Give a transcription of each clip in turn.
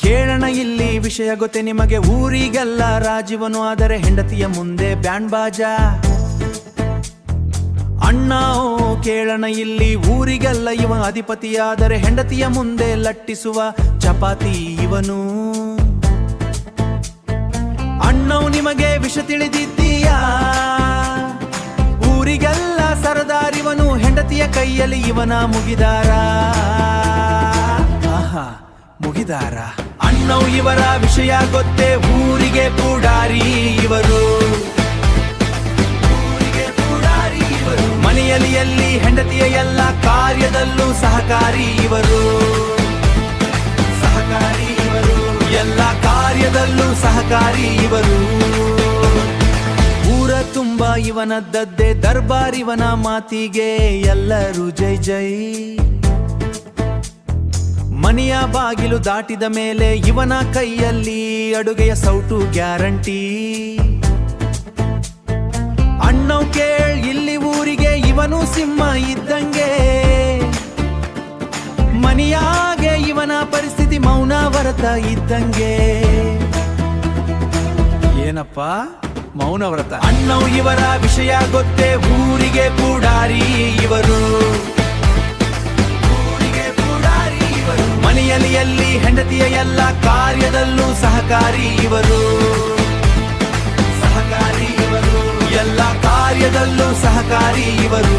ಕೇಳಣ ಇಲ್ಲಿ ವಿಷಯ ಗೊತ್ತೆ ನಿಮಗೆ, ಊರಿಗೆಲ್ಲ ರಾಜೀವನು ಆದರೆ ಹೆಂಡತಿಯ ಮುಂದೆ ಬ್ಯಾಂಡ್ ಬಾಜಾ. ಅಣ್ಣ ಕೇಳಣ ಇಲ್ಲಿ ಊರಿಗೆಲ್ಲ ಇವ ಅಧಿಪತಿಯಾದರೆ ಹೆಂಡತಿಯ ಮುಂದೆ ಲಟ್ಟಿಸುವ ಚಪಾತಿ ಇವನು. ಅಣ್ಣವು ನಿಮಗೆ ವಿಷ ತಿಳಿದಿದ್ದೀಯಾ, ಊರಿಗೆಲ್ಲ ಸರದಾರಿವನು, ಹೆಂಡತಿಯ ಕೈಯಲ್ಲಿ ಇವನ ಮುಗಿದಾರ. ಆಹಾ ಮುಗಿದಾರ. ಅಣ್ಣವು ಇವರ ವಿಷಯ ಗೊತ್ತೇ, ಊರಿಗೆ ಪೂಡಾರಿ ಇವರು. ಮನೆಯಲ್ಲಿ ಹೆಂಡತಿಯ ಎಲ್ಲ ಕಾರ್ಯದಲ್ಲೂ ಸಹಕಾರಿ ಇವರು. ಸಹಕಾರಿ ಇವರು, ಎಲ್ಲ ಕಾರ್ಯದಲ್ಲೂ ಸಹಕಾರಿ ಇವರು. ಊರ ತುಂಬ ಇವನದ್ದದ್ದೇ ದರ್ಬಾರ್, ಇವನ ಮಾತಿಗೆ ಎಲ್ಲರೂ ಜೈ ಜೈ. ಮನೆಯ ಬಾಗಿಲು ದಾಟಿದ ಮೇಲೆ ಇವನ ಕೈಯಲ್ಲಿ ಅಡುಗೆಯ ಸೌಟು ಗ್ಯಾರಂಟಿ. ಅಣ್ಣವ್ ಕೇಳ್ ಇಲ್ಲಿ ಊರಿಗೆ ಇವನು ಸಿಂಹ ಇದ್ದಂಗೆ, ಮನೆಯಾಗೆ ಇವನ ಪರಿಸ್ಥಿತಿ ಮೌನ ವ್ರತ ಇದ್ದಂಗೆ. ಏನಪ್ಪ ಮೌನ ವ್ರತ? ಅಣ್ಣವ್ ಇವರ ವಿಷಯ ಗೊತ್ತೇ, ಊರಿಗೆ ಪೂಡಾರಿ ಇವರು. ಮನೆಯಲ್ಲಿ ಹೆಂಡತಿಯ ಎಲ್ಲ ಕಾರ್ಯದಲ್ಲೂ ಸಹಕಾರಿ ಇವರು. ಸಹಕಾರಿ ಇವರು, ಎಲ್ಲ ಕಾರ್ಯದಲ್ಲೂ ಸಹಕಾರಿ ಇವರು.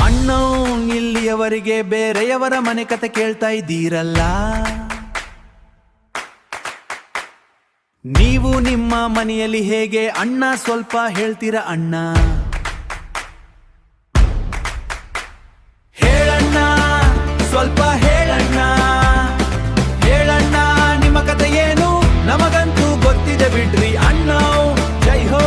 ಅಣ್ಣವ್ ಇಲ್ಲಿಯವರೆಗೆ ಬೇರೆಯವರ ಮನೆ ಕತೆ ಕೇಳ್ತಾ ಇದ್ದೀರಲ್ಲ, ನೀವು ನಿಮ್ಮ ಮನೆಯಲ್ಲಿ ಹೇಗೆ ಅಣ್ಣ ಸ್ವಲ್ಪ ಹೇಳ್ತೀರ ಅಣ್ಣ? ಹೇಳಣ್ಣ ಸ್ವಲ್ಪ ಹೇಳಣ್ಣ, ಹೇಳಣ್ಣ ನಿಮ್ಮ ಕತೆ ಏನು, ನಮಗಂತೂ ಗೊತ್ತಿದೆ ಬಿಡ್ರಿ ಅಣ್ಣ. ಜೈ ಹೋ.